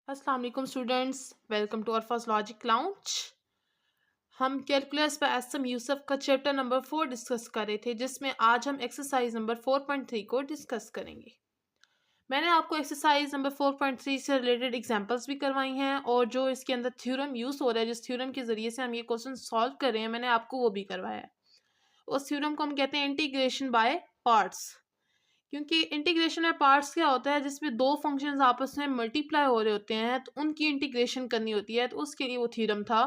अस्सलाम वालेकुम students, welcome to our first logic lounge. हम कैलकुलस पर एसएम यूसुफ का चैप्टर नंबर 4 डिस्कस कर रहे थे, जिसमें आज हम एक्सरसाइज नंबर 4.3 को डिस्कस करेंगे। मैंने आपको एक्सरसाइज नंबर 4.3 से रिलेटेड एग्जांपल्स भी करवाई हैं और जो इसके अंदर थ्योरम यूज़ हो रहा है, जिस थ्योरम के ज़रिए से हम ये क्वेश्चन सॉल्व कर रहे हैं, मैंने आपको वो भी करवाया है। उस थ्योरम को हम कहते हैं इंटीग्रेशन बाय पार्ट्स। क्योंकि इंटीग्रेशन में पार्ट्स क्या होता है, जिसमें दो फंक्शंस आपस में मल्टीप्लाई हो रहे होते हैं, तो उनकी इंटीग्रेशन करनी होती है, तो उसके लिए वो थ्योरम था।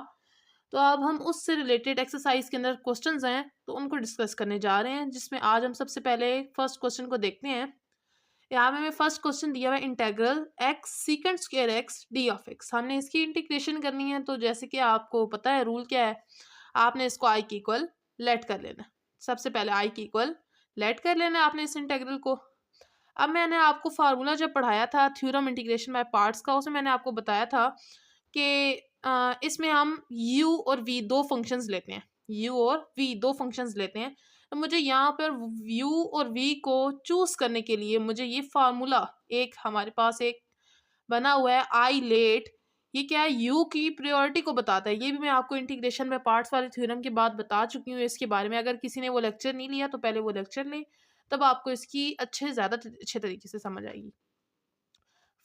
तो अब हम उससे रिलेटेड एक्सरसाइज के अंदर क्वेश्चंस हैं, तो उनको डिस्कस करने जा रहे हैं, जिसमें आज हम सबसे पहले फर्स्ट क्वेश्चन को देखते हैं। यहाँ में हमें फर्स्ट क्वेश्चन दिया हुआ है integral x secant square x d of x. हमने इसकी इंटीग्रेशन करनी है, तो जैसे कि आपको पता है रूल क्या है, आपने इसको आई के इक्वल लेट कर लेना है। सबसे पहले आई के इक्वल लेट कर लेना है आपने इस इंटेग्रल को। अब मैंने आपको फार्मूला जब पढ़ाया था थ्योरम इंटीग्रेशन बाय पार्ट्स का, उसमें मैंने आपको बताया था कि इसमें हम u और v दो फंक्शंस लेते हैं, u और v दो फंक्शंस लेते हैं। तो मुझे यहाँ पर u और v को चूज करने के लिए मुझे ये फार्मूला एक हमारे पास एक बना हुआ है आई लेट। ये क्या है, u की प्रायोरिटी को बताता है। ये भी मैं आपको इंटीग्रेशन बाय पार्ट्स वाले थ्योरम के बाद बता चुकी हूँ इसके बारे में। अगर किसी ने वो लेक्चर नहीं लिया तो पहले वो लेक्चर ले, तब आपको इसकी ज़्यादा अच्छे तरीके से समझ आएगी।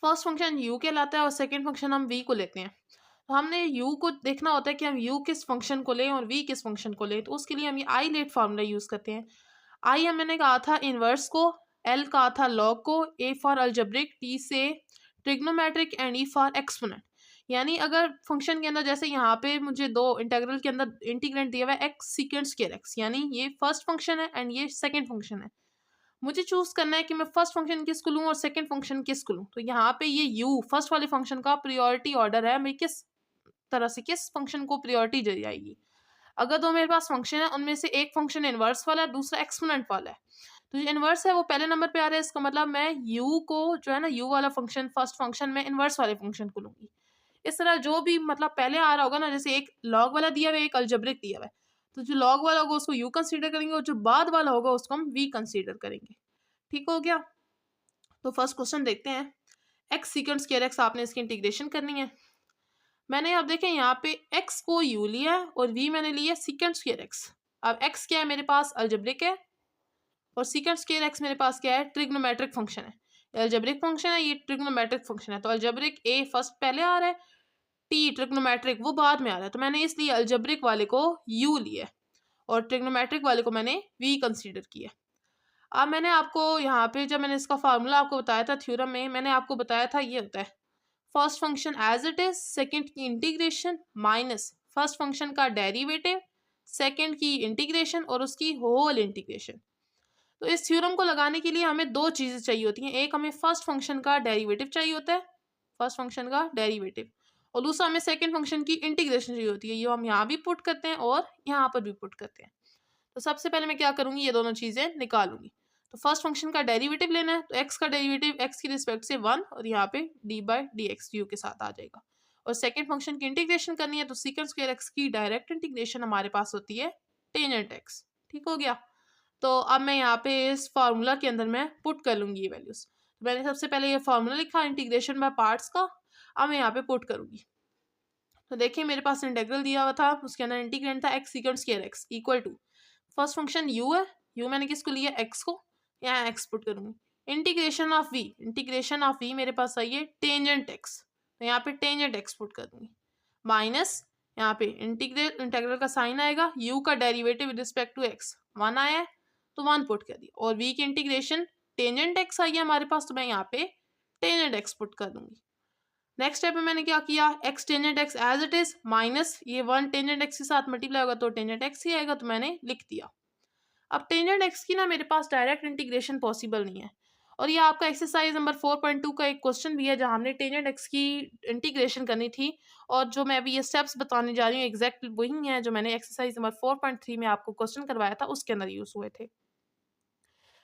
फर्स्ट फंक्शन u कहलाता है और सेकंड फंक्शन हम v को लेते हैं। तो हमने u को देखना होता है कि हम u किस फंक्शन को लें और v किस फंक्शन को लें। तो उसके लिए हम ये आई लेट फार्मूला यूज़ करते हैं। आई मैंने कहा था इनवर्स को, l कहा था लॉग को, a फॉर अलजेब्रिक, t से trigonometric and e for exponent. यानी अगर फंक्शन के अंदर जैसे यहाँ पे मुझे दो इंटीग्रल के अंदर इंटीग्रेंट दिया हुआ है एक्स सीकेंड स्क्वायर एक्स, यानी ये फर्स्ट फंक्शन है एंड ये सेकंड फंक्शन है। मुझे चूज करना है कि मैं फर्स्ट फंक्शन किसको लूँ और सेकंड फंक्शन किसको लूँ। तो यहाँ पे ये u फर्स्ट वाले फंक्शन का प्रायोरिटी ऑर्डर है, मैं किस तरह से किस फंक्शन को प्रायोरिटी दी जाएगी। अगर दो मेरे पास फंक्शन है, उनमें से एक फंक्शन इनवर्स वाला है, दूसरा एक्सपोनेंट वाला है, तो जो इनवर्स है वो पहले नंबर पे आ रहा है। इसका मतलब मैं u को जो है ना, u वाला फंक्शन फर्स्ट फंक्शन में इनवर्स वाले फंक्शन को लूंगी। इस तरह जो भी मतलब पहले आ रहा होगा ना, जैसे एक लॉग वाला दिया हुआ है, एक अलजेब्रिक दिया हुआ है, तो जो लॉग वाला होगा उसको u कंसीडर करेंगे और जो बाद वाला होगा उसको हम v कंसीडर करेंगे। ठीक हो गया। तो फर्स्ट क्वेश्चन देखते हैं। एक्स सीकेंड स्क्वायर एक्स आपने इसकी इंटीग्रेशन करनी है। मैंने अब देखें यहाँ पे x को u लिया है और v मैंने लिया सीकेंड स्क्वायर एक्स। अब x क्या है मेरे पास, अलजेब्रिक है, और सीकेंड स्क्वायर एक्स मेरे पास क्या है, ट्रिग्नोमेट्रिक फंक्शन है। अलजेब्रिक फंक्शन है, ये ट्रिग्नोमेट्रिक फंक्शन है, तो अलजेब्रिक a फर्स्ट पहले आ रहा है, t ट्रिग्नोमेट्रिक वो बाद में आ रहा है। तो मैंने इसलिए अलजेब्रिक वाले को u लिया है और ट्रिग्नोमेट्रिक वाले को मैंने v कंसीडर किया। अब मैंने आपको यहाँ पे जब मैंने इसका फार्मूला आपको बताया था थ्योरम में, मैंने आपको बताया था ये होता है first function as it is, second की इंटीग्रेशन माइनस फर्स्ट फंक्शन का डेरिवेटिव, सेकंड की इंटीग्रेशन और उसकी होल इंटीग्रेशन। तो इस थ्योरम को लगाने के लिए हमें दो चीज़ें चाहिए होती हैं। एक हमें फर्स्ट फंक्शन का डेरिवेटिव चाहिए होता है, फर्स्ट फंक्शन का डेरिवेटिव, और दूसरा हमें सेकंड फंक्शन की इंटीग्रेशन चाहिए होती है। ये हम यहाँ भी पुट करते हैं और यहाँ पर भी पुट करते हैं। तो सबसे पहले मैं क्या करूँगी, ये दोनों चीज़ें निकालूंगी। तो फर्स्ट फंक्शन का डेरिवेटिव लेना है, तो x का डेरिवेटिव x की रिस्पेक्ट से 1 और यहाँ पे d by D x you के साथ आ जाएगा। और सेकंड फंक्शन की इंटीग्रेशन करनी है, तो सीकेंड स्क्वायर एक्स की डायरेक्ट इंटीग्रेशन हमारे पास होती है टेंजेंट एक्स। ठीक हो गया। तो अब मैं यहाँ पे इस फार्मूला के अंदर मैं पुट कर लूँगी ये वैल्यूज़। तो मैंने सबसे पहले ये फार्मूला लिखा इंटीग्रेशन बाय पार्ट्स का, अब मैं यहाँ पे पुट करूँगी। तो देखिए मेरे पास इंटेग्रल दिया हुआ था, उसके अंदर इंटीग्रेंट था x secant square x equal to first function u है, u मैंने किसको लिया, x को, यहाँ x पुट करूँगी। Integration of v, integration of v मेरे पास आई है टेंजेंट x, तो यहाँ पे टेंजेंट x पुट कर दूँगी, माइनस यहाँ पे इंटीग्रल का साइन आएगा, u का derivative with respect to x 1 आया है, तो 1 पुट कर दिया, और v की इंटीग्रेशन टेंजेंट x आई है हमारे पास, तो मैं यहाँ पे टेंजेंट x पुट कर दूँगी। नेक्स्ट स्टेप में मैंने क्या किया, x tangent x as it is minus ये 1 टेंजेंट x के साथ मल्टीप्लाई होगा तो टेंजेंट x ही आएगा, तो मैंने लिख दिया। अब टेंजेंट x की ना मेरे पास डायरेक्ट इंटीग्रेशन पॉसिबल नहीं है, और ये आपका एक्सरसाइज नंबर 4.2 का एक क्वेश्चन भी है जहाँ हमने टेंजेंट x की इंटीग्रेशन करनी थी, और जो मैं अभी ये स्टेप्स बताने जा रही हूँ एग्जैक्ट वही हैं जो मैंने एक्सरसाइज नंबर 4.3 में आपको क्वेश्चन करवाया था उसके अंदर यूज हुए थे।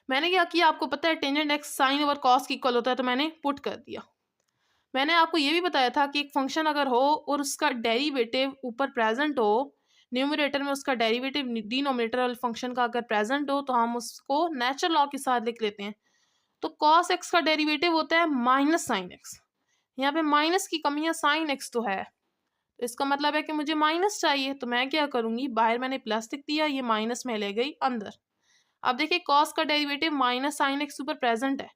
मैंने क्या किया, आपको पता है tangent x sine over cos की इक्वल होता है, तो मैंने पुट कर दिया। मैंने आपको ये भी बताया था कि एक फंक्शन अगर हो और उसका डेरिवेटिव ऊपर प्रेजेंट हो, न्यूमरेटर में उसका डेरिवेटिव डिनोमिनेटर वाले फंक्शन का अगर प्रेजेंट हो, तो हम उसको नेचुरल लॉ के साथ लिख लेते हैं। तो कॉस एक्स का डेरिवेटिव होता है माइनस साइन एक्स, यहाँ पे माइनस की कमी है, साइन एक्स तो है, तो इसका मतलब है कि मुझे माइनस चाहिए। तो मैं क्या करूँगी, बाहर मैंने प्लस लिख दिया, ये माइनस में ले गई अंदर। अब देखिए कॉस का डेरिवेटिव माइनस साइन एक्स ऊपर प्रेजेंट है।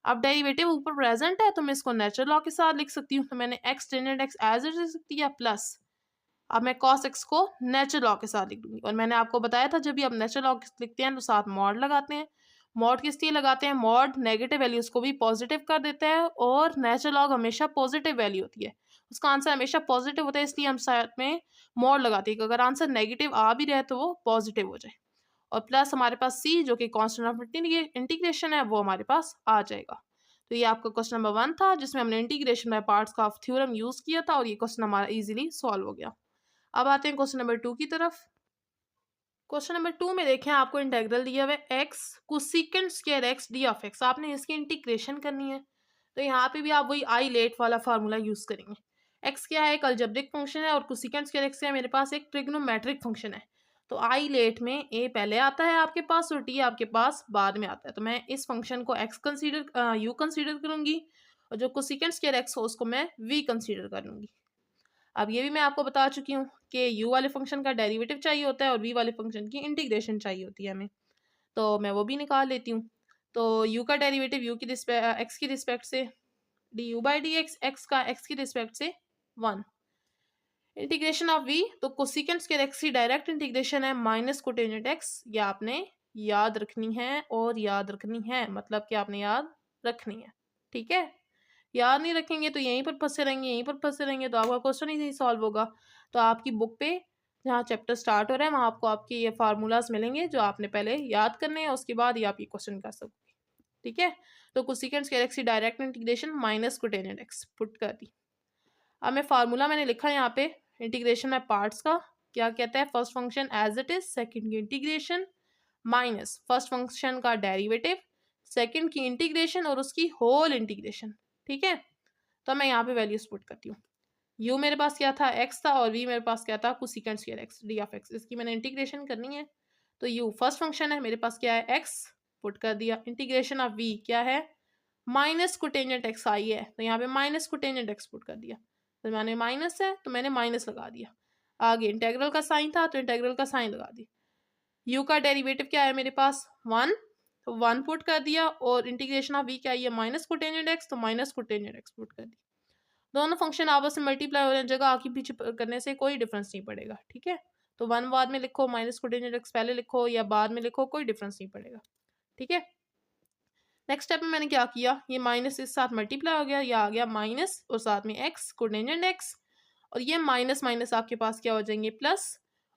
अब डेरिवेटिव ऊपर प्रेजेंट है तो मैं इसको नेचुरल लॉ के साथ लिख सकती हूँ। तो मैंने x tangent x as it लिख दिया प्लस, अब मैं कॉस एक्स को नेचुरल लॉ के साथ लिख दूंगी। और मैंने आपको बताया था जब भी आप नेचुरल लॉ लिखते हैं तो साथ मॉड लगाते हैं। मॉड किस लिए लगाते हैं, मॉड नेगेटिव वैल्यूज को भी पॉजिटिव कर देता है और नेचुरल लॉग हमेशा पॉजिटिव वैल्यू होती है, उसका आंसर हमेशा पॉजिटिव होता है, इसलिए हम साथ में मॉड लगाते हैं कि अगर आंसर नेगेटिव आ भी रहे तो वो पॉजिटिव हो जाए। और प्लस हमारे पास सी जो कि कांस्टेंट ऑफ इंटीग्रेशन है वो हमारे पास आ जाएगा। तो ये आपका क्वेश्चन नंबर 1 था जिसमें हमने इंटीग्रेशन बाय पार्ट्स का थ्योरम यूज किया था और ये क्वेश्चन हमारा इजीली सॉल्व हो गया। अब आते हैं क्वेश्चन नंबर 2 की तरफ। क्वेश्चन नंबर 2 में देखें आपको इंटेग्रल दिया हुआ है x cosecant square x d of x, आपने इसकी इंटीग्रेशन करनी है। तो यहाँ पे भी आप वही आई लेट वाला फार्मूला यूज करेंगे। एक्स क्या है, एक अलजेब्रिक फंक्शन है और कोसेकेंट स्क्वायर एक्स क्या है, मेरे पास एक ट्रिग्नोमेट्रिक फंक्शन है। तो आई लेट में ए पहले आता है आपके पास और टी आपके पास बाद में आता है। तो मैं इस फंक्शन को एक्स कंसीडर यू कंसीडर करूंगी और जो कोसेकेंट स्क्वायर एक्स हो उसको मैं वी कंसीडर कर लूंगी। अब ये भी मैं आपको बता चुकी हूँ कि यू वाले फंक्शन का डेरिवेटिव चाहिए होता है और वी वाले फंक्शन की इंटीग्रेशन चाहिए होती है हमें, तो मैं वो भी निकाल लेती हूँ। तो यू का डेरिवेटिव यू की रिस्पेक्ट एक्स की रिस्पेक्ट से D you by D x, x का एक्स की रिस्पेक्ट से 1, इंटीग्रेशन ऑफ वी, तो कोसेकेंट स्क्वायर एक्स की डायरेक्ट इंटीग्रेशन है माइनस कोटेंजेंट एक्स, ये आपने याद रखनी है और याद रखनी है, मतलब कि आपने याद रखनी है, ठीक है। याद नहीं रखेंगे तो यहीं पर फंसे रहेंगे, यहीं पर फंसे रहेंगे तो आपका क्वेश्चन ही नहीं सॉल्व होगा। तो आपकी बुक पे जहाँ चैप्टर स्टार्ट हो रहा है वहाँ आपको आपके ये फार्मूलाज मिलेंगे जो आपने पहले याद करने हैं, उसके बाद ही आप ये क्वेश्चन कर सकोगे, ठीक है। तो कोसेकेंट स्क्वायर एक्स की direct integration minus cotangent x put कर दी। अब मैं फार्मूला मैंने लिखा है यहाँ पे इंटीग्रेशन में पार्ट्स का, क्या कहता है, first function as it is, second की इंटीग्रेशन माइनस फर्स्ट फंक्शन का डेरिवेटिव, सेकंड की इंटीग्रेशन और उसकी होल इंटीग्रेशन, ठीक है। तो मैं यहाँ पे वैल्यूज पुट करती हूँ। यू मेरे पास क्या था, एक्स था, और वी मेरे पास क्या था, cosecant square x d of x, इसकी मैंने इंटीग्रेशन करनी है। तो यू फर्स्ट फंक्शन है, मेरे पास क्या है एक्स, पुट कर दिया। इंटीग्रेशन ऑफ वी क्या है, माइनस कोटेंजेंट एक्स आई है, तो यहाँ पे माइनस कोटेंजेंट एक्स पुट कर दिया। तो मैंने माइनस है तो मैंने माइनस लगा दिया। आगे इंटेग्रल का साइन था तो इंटेग्रल का साइन लगा दिया। यू का डेरिवेटिव क्या है मेरे पास 1, तो 1 पुट कर दिया। और इंटीग्रेशन ऑफ वी क्या है, माइनस कोटेंजेंट एक्स, तो माइनस कोटेंजेंट एक्स पुट कर दिया। दोनों फंक्शन आपस में मल्टीप्लाई हो रहे हैं, जगह आगे पीछे करने से कोई डिफरेंस नहीं पड़ेगा, ठीक है। तो 1 बाद में लिखो, माइनस कोटेंजेंट एक्स पहले लिखो या बाद में लिखो, कोई डिफरेंस नहीं पड़ेगा, ठीक है। नेक्स्ट स्टेप में मैंने क्या किया, ये माइनस इस साथ मल्टीप्लाई हो गया, ये आ गया माइनस और साथ में एक्स कोटेंजेंट एक्स, और ये माइनस माइनस आपके पास क्या हो जाएंगे प्लस,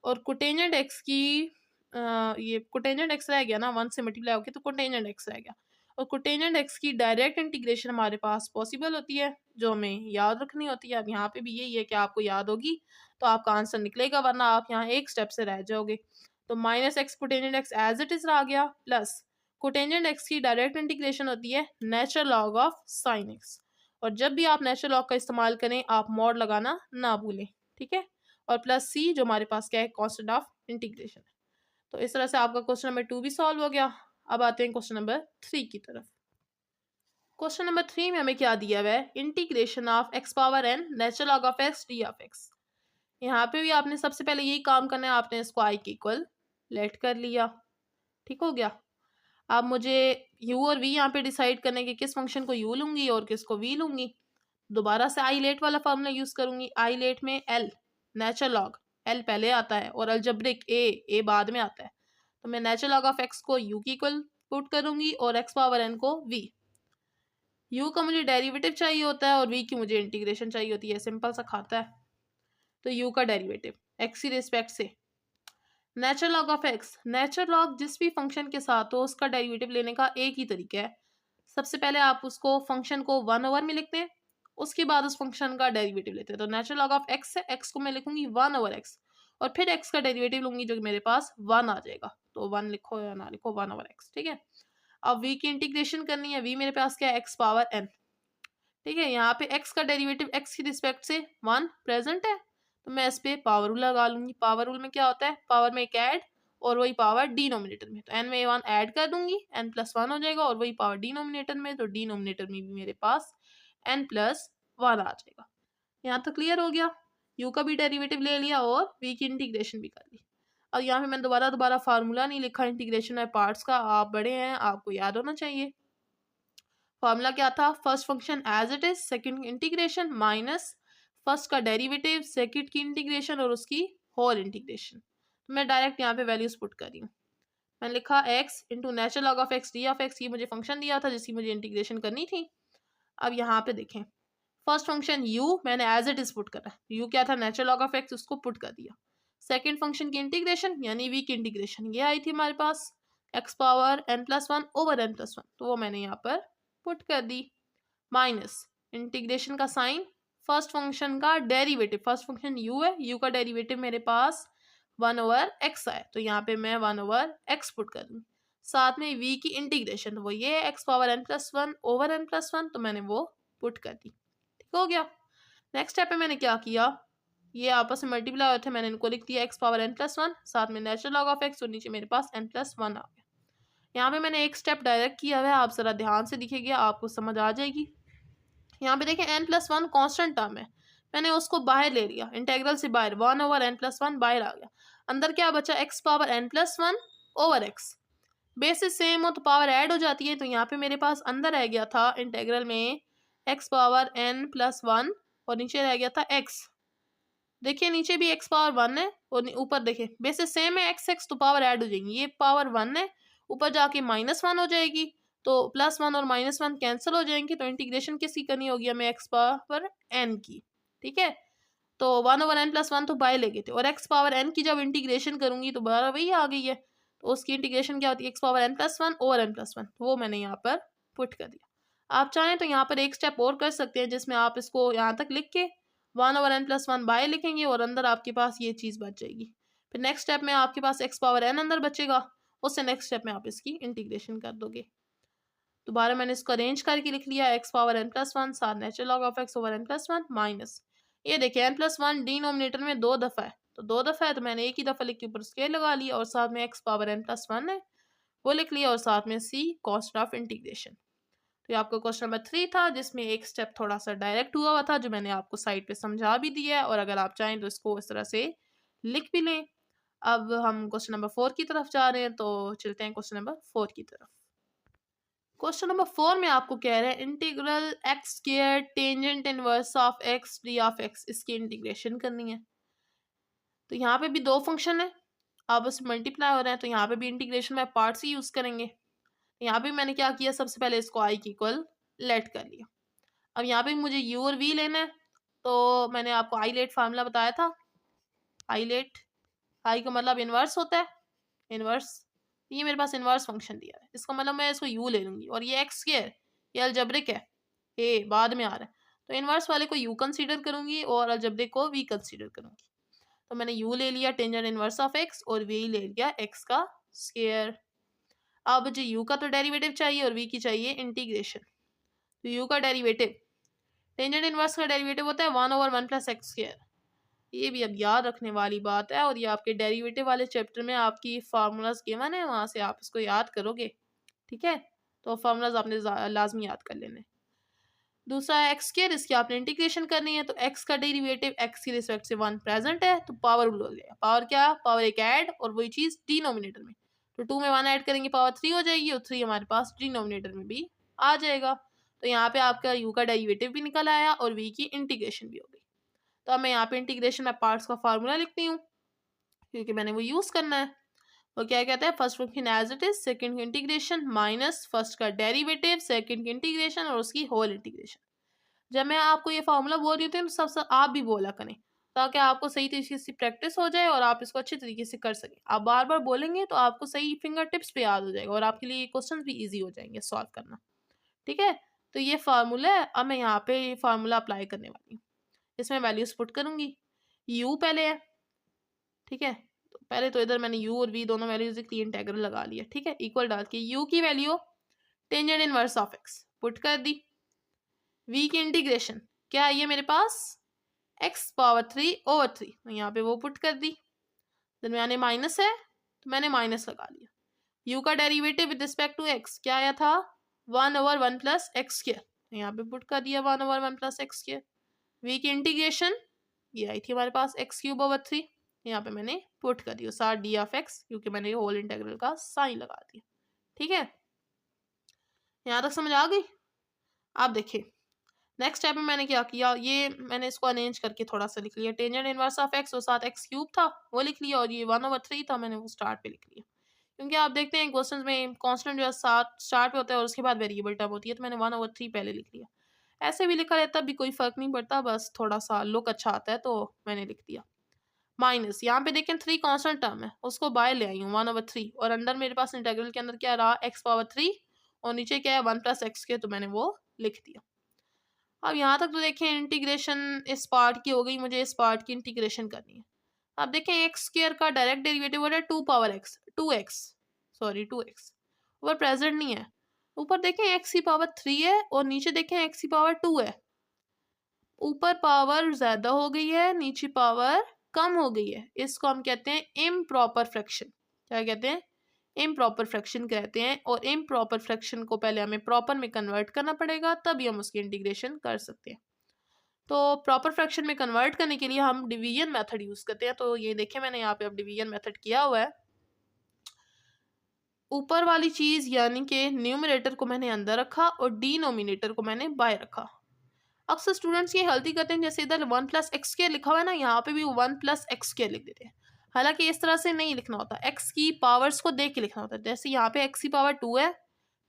और कोटेंजेंट एक्स की ये कोटेंजेंट एक्स रह गया ना, 1 से मल्टीप्लाई हो गया तो कोटेंजेंट एक्स रह गया। और कोटेंजेंट एक्स की डायरेक्ट इंटीग्रेशन हमारे पास पॉसिबल होती है जो हमें याद रखनी होती है। अब यहाँ पे भी यही है कि आपको याद होगी तो आपका आंसर निकलेगा, वरना आप यहाँ एक स्टेप से रह जाओगे। तो minus x cotangent x as it is आ गया, प्लस कोटेंजेंट एक्स की डायरेक्ट इंटीग्रेशन होती है natural log of sine x, और जब भी आप नेचुरल लॉग का इस्तेमाल करें आप मॉड लगाना ना भूलें, ठीक है। और प्लस सी जो हमारे पास क्या है, कांस्टेंट ऑफ इंटीग्रेशन है। तो इस तरह से आपका क्वेश्चन नंबर 2 भी सॉल्व हो गया। अब आते हैं क्वेश्चन नंबर 3 की तरफ। क्वेश्चन नंबर 3 में हमें क्या दिया हुआ है, integration of x power n natural log of x d of x. यहाँ पे भी आपने सबसे पहले यही काम करना है, आपने इसको आई के इक्वल लेट कर लिया, ठीक हो गया। अब मुझे u और v यहाँ पे डिसाइड करने के किस फंक्शन को u लूंगी और किसको v लूंगी। दोबारा से आई लेट वाला फार्मूला यूज करूंगी। आई लेट में l नेचुरल लॉग, l पहले आता है और अलजेब्रिक a बाद में आता है, तो मैं नेचुरल लॉग ऑफ x को u की इक्वल पुट करूंगी और x पावर n को v। u का मुझे डेरिवेटिव चाहिए होता है और v की मुझे इंटीग्रेशन चाहिए होती है, सिंपल सा खाता है। तो u का डेरिवेटिव x की रिस्पेक्ट से natural log of x, natural log जिस भी फंक्शन के साथ हो उसका डेरिवेटिव लेने का एक ही तरीका है। सबसे पहले आप उसको फंक्शन को 1 ओवर में लिखते हैं, उसके बाद उस फंक्शन का डेरिवेटिव लेते हैं। तो नेचुरल लॉग ऑफ एक्स है, एक्स को मैं लिखूंगी 1 ओवर एक्स और फिर एक्स का डेरिवेटिव लूंगी जो मेरे पास 1 आ जाएगा। तो 1 लिखो या ना लिखो, 1 ओवर एक्स, ठीक है। अब v की इंटीग्रेशन करनी है, v मेरे पास क्या है, एक्स पावर n, ठीक है। यहाँ पे x का डेरिवेटिव x की रिस्पेक्ट से 1 प्रेजेंट है, तो मैं इस पे पावर रूल लगा लूंगी। पावर रूल में क्या होता है, पावर में एक ऐड और वही पावर डिनोमिनेटर में, तो n में 1 ऐड कर दूंगी, n प्लस 1 हो जाएगा, और वही पावर डिनोमिनेटर में, तो डिनोमिनेटर में भी मेरे पास n प्लस 1 आ जाएगा। यहाँ तक क्लियर हो गया। यू का भी डेरिवेटिव ले लिया और वी की इंटीग्रेशन भी कर ली। और यहाँ पे मैंने दोबारा फार्मूला नहीं लिखा इंटीग्रेशन बाय पार्ट्स का, आप बड़े हैं, आपको याद होना चाहिए। फार्मूला क्या था? First function as it is, second integration minus first का डेरिवेटिव, सेकंड की इंटीग्रेशन और उसकी होल इंटीग्रेशन। मैं डायरेक्ट यहाँ पे वैल्यूज पुट कर रही हूँ। मैंने लिखा x into natural log of x d of x, ये मुझे फंक्शन दिया था जिसकी मुझे इंटीग्रेशन करनी थी। अब यहाँ पे देखें, फर्स्ट फंक्शन u मैंने एज इट इज पुट करा, u क्या था? नेचुरल लॉग ऑफ एक्स, उसको पुट कर दिया। सेकंड फंक्शन की इंटीग्रेशन यानी v की इंटीग्रेशन ये आई थी हमारे पास, x power n+1 over n+1, तो वो मैंने यहाँ पर पुट कर दी। माइनस इंटीग्रेशन का साइन, फर्स्ट फंक्शन का डेरिवेटिव, फर्स्ट फंक्शन u है, u का डेरिवेटिव मेरे पास 1/x आए, तो यहाँ पे मैं 1/x पुट कर दूँ। साथ में v की इंटीग्रेशन, वो ये x power n+1 over n+1, तो मैंने वो पुट कर दी। ठीक हो गया। नेक्स्ट स्टेप पे मैंने क्या किया, ये आपस में मल्टीप्लाई होते, मैंने इनको लिख दिया x पावर n+1, साथ में नेचुरल लॉग ऑफ x, और नीचे मेरे पास n+1 आ गया। यहाँ पे मैंने एक स्टेप डायरेक्ट किया हुआ है, आप जरा ध्यान से दिखेगा, आपको समझ आ जाएगी। यहाँ पे देखें n+1 कांस्टेंट टर्म है, मैंने उसको बाहर ले लिया, इंटेग्रल से बाहर 1/n+1 बाहर आ गया। अंदर क्या बचा? x power n+1 over x। Basis same हो तो पावर ऐड हो जाती है, तो यहाँ पे मेरे पास अंदर रह गया था इंटेग्रल में x पावर n+1 और नीचे रह गया था x। देखिए नीचे भी x पावर 1 है और ऊपर देखिए बेसिस सेम है x तो पावर ऐड हो जाएंगी, ये पावर 1 है, ऊपर जाके -1 हो जाएगी, तो +1 और -1 कैंसिल हो जाएंगे, तो इंटीग्रेशन किसकी करनी होगी हमें? x पावर n की। ठीक है, तो 1/n+1 तो बाय ले गए थे, और x पावर n की जब इंटीग्रेशन करूंगी तो बारह वही आ गई है, तो उसकी इंटीग्रेशन क्या होती है? x power n+1 over n+1, तो वो मैंने यहाँ पर पुट कर दिया। आप चाहें तो यहाँ पर एक स्टेप और कर सकते हैं, जिसमें आप इसको यहाँ तक लिख के 1/n+1 बाय लिखेंगे और अंदर आपके पास ये चीज़ बच जाएगी। फिर नेक्स्ट स्टेप में आपके पास x पावर n अंदर बचेगा, उससे नेक्स्ट स्टेप में आप इसकी इंटीग्रेशन कर दोगे। दोबारा मैंने इसको अरेंज करके लिख लिया, x पावर n+1 साथ natural log of x over n+1 minus, ये देखिए n+1 डिनोमिनेटर में 2 दफ़ा है, तो 2 दफ़ा है तो मैंने एक ही दफ़ा लिख के ऊपर स्केल लगा लिया, और साथ में x पावर n+1 है वो लिख लिया, और साथ में c कॉस्ट ऑफ इंटीग्रेशन। तो ये आपका क्वेश्चन नंबर 3 था, जिसमें एक स्टेप थोड़ा सा डायरेक्ट हुआ था, जो मैंने आपको साइड पे समझा भी दिया है, और अगर आप चाहें तो इसको इस तरह से लिख भी लें। अब हम क्वेश्चन नंबर 4 की तरफ जा रहे हैं, तो चलते हैं क्वेश्चन नंबर 4 की तरफ। क्वेश्चन नंबर 4 में आपको कह रहे हैं integral x square tangent inverse of x d of x, इसकी इंटीग्रेशन करनी है। तो यहाँ पे भी दो फंक्शन है, आपस में मल्टीप्लाई हो रहे हैं, तो यहाँ पे भी इंटीग्रेशन में पार्ट्स ही यूज़ करेंगे। यहाँ पे मैंने क्या किया, सबसे पहले इसको आई की इक्वल लेट कर लिया। अब यहाँ पे मुझे यू और वी लेना है, तो मैंने आपको आई लेट फार्मूला बताया था। आई लेट, आई का मतलब इन्वर्स होता है, इन्वर्स, ये मेरे पास इन्वर्स फंक्शन दिया है, इसका मतलब मैं इसको यू ले लूँगी, और ये एक्स स्क्वायर ये अलजब्रिक है, ए बाद में आ रहा है, तो इन्वर्स वाले को यू कंसीडर करूँगी और अलजब्रिक को वी कंसीडर करूँगी। तो मैंने यू ले लिया टेंजेंट इन्वर्स ऑफ एक्स, और वी ले लिया एक्स का स्क्वायर। अब मुझे यू का तो डेरिवेटिव चाहिए और वी की चाहिए इंटीग्रेशन। तो यू का डेरिवेटिव, टेंजेंट इनवर्स का डेरिवेटिव होता है 1/1 + x²। ये भी अब याद रखने वाली बात है, और ये आपके डेरिवेटिव वाले चैप्टर में आपकी फार्मूलाज गिवन है, वहाँ से आप इसको याद करोगे। ठीक है, तो फार्मूलाज आपने लाजमी याद कर लेने। दूसरा है x², इसकी आपने इंटीग्रेशन करनी है, तो x का डेरिवेटिव x की रिस्पेक्ट से 1 प्रेजेंट है, तो पावर हो गया, पावर क्या? पावर एक ऐड, और वही चीज़ डिनोमिनेटर में, तो 2 में 1 ऐड करेंगे पावर 3 हो जाएगी, और 3 हमारे पास डिनोमिनेटर में भी आ जाएगा। तो यहाँ पे आपका u का डेरिवेटिव भी निकल आया और v की इंटीग्रेशन भी हो गई। तो अब मैं यहाँ पे इंटीग्रेशन में पार्ट्स का फार्मूला लिखती हूँ, क्योंकि मैंने वो यूज़ करना है। वो क्या कहता है? First function as it is, second की इंटीग्रेशन माइनस फर्स्ट का डेरिवेटिव, सेकंड की इंटीग्रेशन और उसकी होल इंटीग्रेशन। जब मैं आपको ये फार्मूला बोल रही हूँ तो सब आप भी बोला करें, ताकि आपको सही तरीके से प्रैक्टिस हो जाए और आप इसको अच्छे तरीके से कर सकें। आप बार बार बोलेंगे तो आपको सही फिंगर टिप्स पे याद हो जाएगा, और आपके लिए क्वेश्चन भी ईजी हो जाएंगे सॉल्व करना। ठीक है, तो ये फार्मूला है। अब मैं यहाँ पे ये फार्मूला अप्लाई करने वाली हूँ, इसमें वैल्यूज पुट करूंगी। यू पहले है, ठीक है, तो पहले तो इधर मैंने यू और वी दोनों वैल्यूज लिख ली, इंटेग्रल लगा लिया। ठीक है, इक्वल डाल के यू की value tangent inverse of x put कर दी। वी की इंटीग्रेशन क्या है ये मेरे पास? x पावर 3/3, तो यहाँ पे वो पुट कर दी। दरमियान में माइनस है तो मैंने माइनस लगा लिया। u का derivative with respect to x क्या आया था? 1/1 + x², यहाँ पे पुट कर दिया 1/1 + x²। v की इंटीग्रेशन ये आई थी हमारे पास x³/3, यहाँ पे मैंने पुट कर दिया साथ d ऑफ x, क्योंकि मैंने होल इंटीग्रल का साइन लगा दिया। ठीक है, यहाँ तक समझ आ गई। आप देखिए नेक्स्ट स्टेप में मैंने क्या किया, ये मैंने इसको अरेंज करके थोड़ा सा लिख लिया। टेंजेंट इनवर्स ऑफ x और साथ x³ था वो लिख लिया, और ये 1/3 था मैंने वो स्टार्ट पे लिख लिया, क्योंकि आप देखते हैं क्वेश्चंस में कांस्टेंट जो है साथ स्टार्ट पे होता है और उसके बाद वेरिएबल टर्म होती है, तो मैंने 1/3 पहले लिख लिया। ऐसे भी लिखा रहता भी कोई फर्क नहीं पड़ता, बस थोड़ा सा लुक अच्छा आता है तो मैंने लिख दिया। माइनस यहाँ पे देखें 3 कांस्टेंट टर्म है, उसको बाहर ले आई हूँ 1/3, और अंदर मेरे पास इंटीग्रल के अंदर क्या रहा x⁻3, और नीचे क्या है 1 + x के, तो मैंने वो लिख दिया। अब यहाँ तक तो देखें इंटीग्रेशन इस पार्ट की हो गई, मुझे इस पार्ट की इंटीग्रेशन करनी है। अब देखें x² का डायरेक्ट डेरिवेटिव हो रहा है 2 2x, ऊपर प्रेजेंट नहीं है, ऊपर देखें x⁻3 है और नीचे देखें x⁻2 है। ऊपर पावर ज्यादा हो गई है, नीचे पावर कम हो गई है, इसको हम कहते हैं इम्प्रॉपर फ्रैक्शन। क्या कहते हैं? इम्प्रॉपर फ्रैक्शन कहते हैं, और इम्प्रॉपर फ्रैक्शन को पहले हमें प्रॉपर में कन्वर्ट करना पड़ेगा, तभी हम उसकी इंटीग्रेशन कर सकते हैं। तो प्रॉपर फ्रैक्शन में कन्वर्ट करने के लिए हम डिवीजन मेथड यूज करते हैं। तो ये देखें मैंने यहाँ पे अब डिवीजन मेथड किया हुआ है। ऊपर वाली चीज यानी कि न्यूमरेटर को मैंने अंदर रखा और डिनोमिनेटर को मैंने बाहर रखा। अक्सर स्टूडेंट्स ये गलती करते हैं, जैसे इधर 1 + x² लिखा हुआ है ना, यहाँ पे भी 1 + x² लिख देते हैं। हालांकि इस तरह से नहीं लिखना होता, x की पावर्स को देख के लिखना होता है। जैसे यहाँ पे x⁻2 है,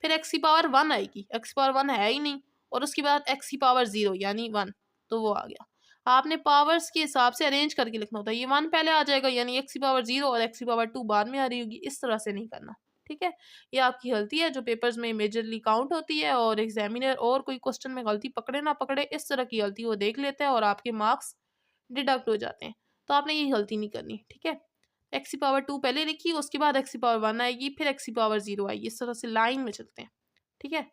फिर x⁻1 आएगी, x⁻1 है ही नहीं, और उसके बाद x⁻0 यानी 1, तो वो आ गया। आपने पावर्स के हिसाब से अरेंज करके लिखना होता है, ये 1 पहले आ जाएगा यानी x⁻0 और x⁻2 बाद में आ रही होगी, इस तरह से नहीं करना। ठीक है, ये आपकी गलती है जो पेपर्स में मेजरली काउंट होती है, और एग्जामिनर और कोई क्वेश्चन में गलती पकड़े ना पकड़े, इस तरह की गलती वो देख लेता है और आपके मार्क्स डिडक्ट हो जाते हैं। तो आपने ये गलती नहीं करनी। ठीक है, x⁻2 पहले लिखी, उसके बाद x⁻1 आएगी, फिर x⁻0 आएगी, इस तरह से लाइन में चलते हैं। ठीक है,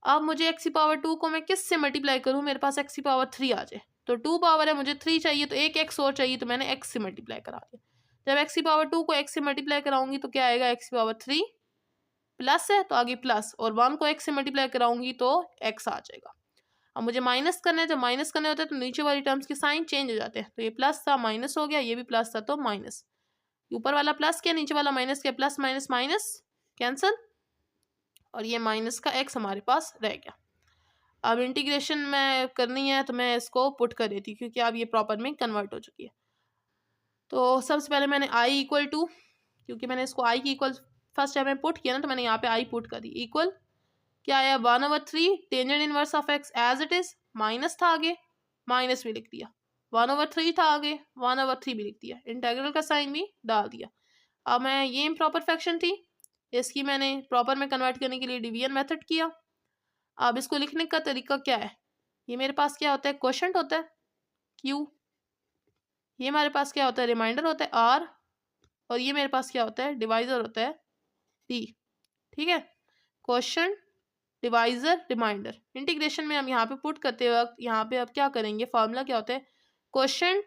अब मुझे x⁻2 को मैं किस से मल्टीप्लाई करूँ, मेरे पास x⁻3 आ जाए, तो 2 पावर है, मुझे 3 चाहिए, तो एक x और चाहिए, तो मैंने x से मल्टीप्लाई करा दिया। जब x⁻2 को x से मल्टीप्लाई कराऊंगी तो क्या आएगा, x⁻3 प्लस है तो आगे प्लस, और 1 को x से मल्टीप्लाई कराऊंगी तो x आ जाएगा। अब मुझे माइनस करना है, जब माइनस करने होता है तो नीचे वाली टर्म्स के साइन चेंज हो जाते हैं, तो ये प्लस था माइनस हो गया, ये भी प्लस था तो माइनस, ऊपर वाला प्लस किया नीचे वाला माइनस किया, प्लस माइनस माइनस कैंसिल, और ये माइनस का x हमारे पास रह गया। अब इंटीग्रेशन में करनी है तो मैं इसको पुट कर देती हूँ, क्योंकि अब ये प्रॉपर में कन्वर्ट हो चुकी है। तो सबसे पहले मैंने i = 2, क्योंकि मैंने इसको i की इक्वल फर्स्ट टाइम में पुट किया ना, तो मैंने यहाँ पे i पुट कर दी, इक्वल क्या आया 1/3 tangent inverse of x as it is, minus था आगे माइनस भी लिख दिया, 1/3 था आगे 1/3 भी लिख दिया, इंटीग्रल का साइन भी डाल दिया। अब मैं ये इम्प्रॉपर फ्रैक्शन थी, इसकी मैंने प्रॉपर में कन्वर्ट करने के लिए डिवीजन मेथड किया। अब इसको लिखने का तरीका क्या है, ये मेरे पास क्या होता है, क्वोशंट होता है q, ये हमारे पास क्या होता है, रिमाइंडर होता है r, और ये मेरे पास क्या होता है, डिवाइजर होता है d। ठीक है, क्वोशंट डिवाइजर रिमाइंडर। इंटीग्रेशन में हम यहाँ पे पुट करते वक्त यहाँ पे अब क्या करेंगे, फॉर्मूला क्या होता है, quotient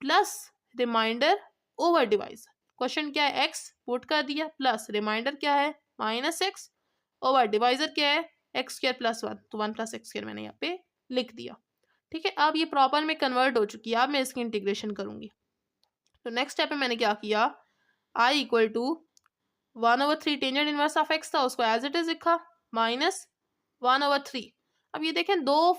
plus remainder over divisor. Quotient क्या है, x पुट कर दिया, प्लस रिमाइंडर क्या है -x, ओवर डिवाइजर क्या है x² + 1, तो 1 + x² मैंने यहाँ पे लिख दिया। ठीक है, अब ये प्रॉपर में कन्वर्ट हो चुकी है, अब मैं इसकी इंटीग्रेशन करूंगी। तो नेक्स्ट स्टेप में मैंने क्या किया, i = 1/3 tangent inverse of x था, उसको एज इट इज लिखा, -1/3। अब ये देखें दो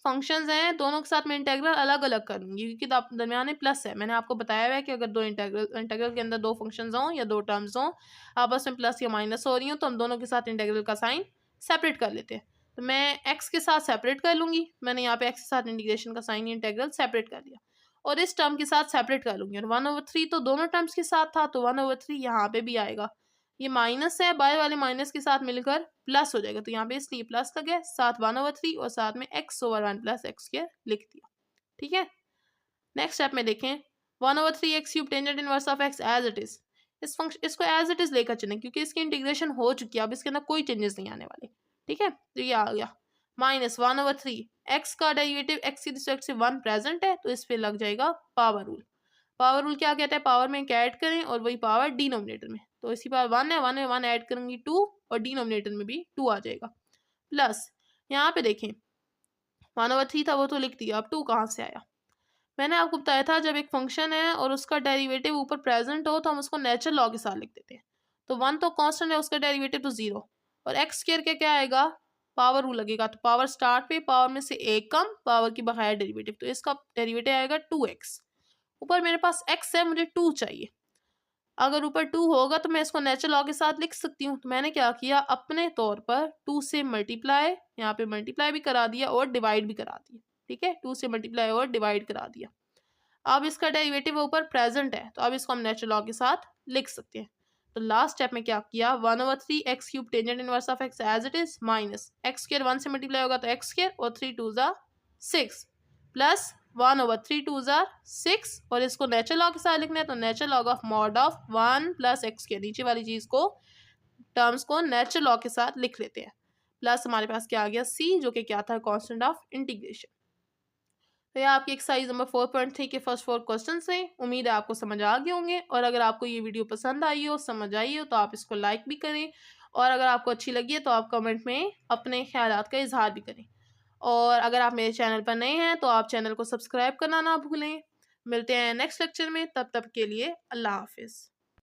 फंक्शंस हैं, दोनों के साथ मैं इंटीग्रल अलग अलग करूंगी, क्योंकि दरमियान में प्लस है। मैंने आपको बताया हुआ है कि अगर दो इंटीग्रल के अंदर दो फंक्शंस हों या दो टर्म्स हों, आपस में प्लस या माइनस हो रही हो, तो हम दोनों के साथ इंटीग्रल का साइन सेपरेट कर लेते हैं। तो मैं x के साथ सेपरेट कर लूंगी, मैंने यहाँ पे x के साथ इंटीग्रेशन का साइन इंटीग्रल सेपरेट कर दिया, और इस टर्म के साथ सेपरेट कर लूंगी, और 1/3 तो दोनों टर्म्स के साथ था, तो 1/3 यहाँ पे भी आएगा, ये माइनस है, बाय वाले माइनस के साथ मिलकर प्लस हो जाएगा, तो यहाँ पे इसलिए प्लस लगे, साथ 1/3 और साथ में x/1 + x² लिख दिया। ठीक है, नेक्स्ट स्टेप में देखें, 1/3 x³ tangent inverse of x as it is, इस फंक्शन इसको एज इट इज लेकर चलें, क्योंकि इसकी इंटीग्रेशन हो चुकी है, अब इसके अंदर कोई चेंजेस नहीं आने वाले। ठीक है, तो ये आ गया -1/3, x का डेरिवेटिव x की रिस्पेक्ट से 1 प्रेजेंट है, तो इस पे लग जाएगा पावर रूल। पावर रूल क्या कहता है, पावर में क्या ऐड करें और वही पावर डिनोमिनेटर में, तो इसी पावर 1 है, 1 में 1 ऐड करूंगी 2, और डिनोमिनेटर में भी 2 आ जाएगा, प्लस यहाँ पे देखें 1/3 था वो तो लिख दिया, अब 2 कहाँ से आया? मैंने आपको बताया था जब एक फंक्शन है और उसका डेरिवेटिव ऊपर प्रेजेंट हो तो हम उसको नेचुरल लॉग के साथ लिख देते हैं। तो 1 तो कांस्टेंट है, उसका डेरिवेटिव तो 0 और एक्स स्क्वायर का क्या आएगा? पावर रूल लगेगा, तो पावर स्टार्ट पे पावर में से एक कम, पावर की बकाया डेरिवेटिव, तो इसका डेरिवेटिव आएगा 2x। ऊपर मेरे पास x है, मुझे 2 चाहिए। अगर ऊपर 2 होगा तो मैं इसको नेचुरल लॉग के साथ लिख सकती हूँ। तो मैंने क्या किया, अपने तौर पर 2 से मल्टीप्लाई, यहाँ पे मल्टीप्लाई भी करा दिया और डिवाइड भी करा दिया। ठीक है, 2 से मल्टीप्लाई और डिवाइड करा दिया। अब इसका डेरिवेटिव ऊपर प्रेजेंट है, तो अब इसको हम नेचुरल लॉग के साथ लिख सकते हैं। तो लास्ट स्टेप में क्या किया, 1/3 x cube tangent inverse of x as it is minus x square 1 से मल्टीप्लाई होगा तो एक्स स्क्वायर और 3 2 ज़ा 6 प्लस 1/3 2 ज़ा 6 और इसको नेचुरल लॉग के साथ लिखना है तो natural log of mod of 1 plus x square, नीचे वाली चीज को टर्म्स को नेचुरल लॉग के साथ लिख लेते हैं। प्लस हमारे पास क्या आ गया, सी, जो कि क्या था, कांस्टेंट ऑफ इंटीग्रेशन। तो यह आपकी एक्सरसाइज नंबर 4.3 के फर्स्ट 4 क्वेश्चन थे। उम्मीद है आपको समझ आ गए होंगे और अगर आपको ये वीडियो पसंद आई हो, समझ आई हो, तो आप इसको लाइक भी करें और अगर आपको अच्छी लगी है तो आप कमेंट में अपने ख्यालात का इजहार भी करें। और अगर आप मेरे चैनल पर नए हैं तो आप चैनल को सब्सक्राइब करना ना भूलें। मिलते हैं नेक्स्ट लेक्चर में, तब तक के लिए अल्लाह हाफिज़।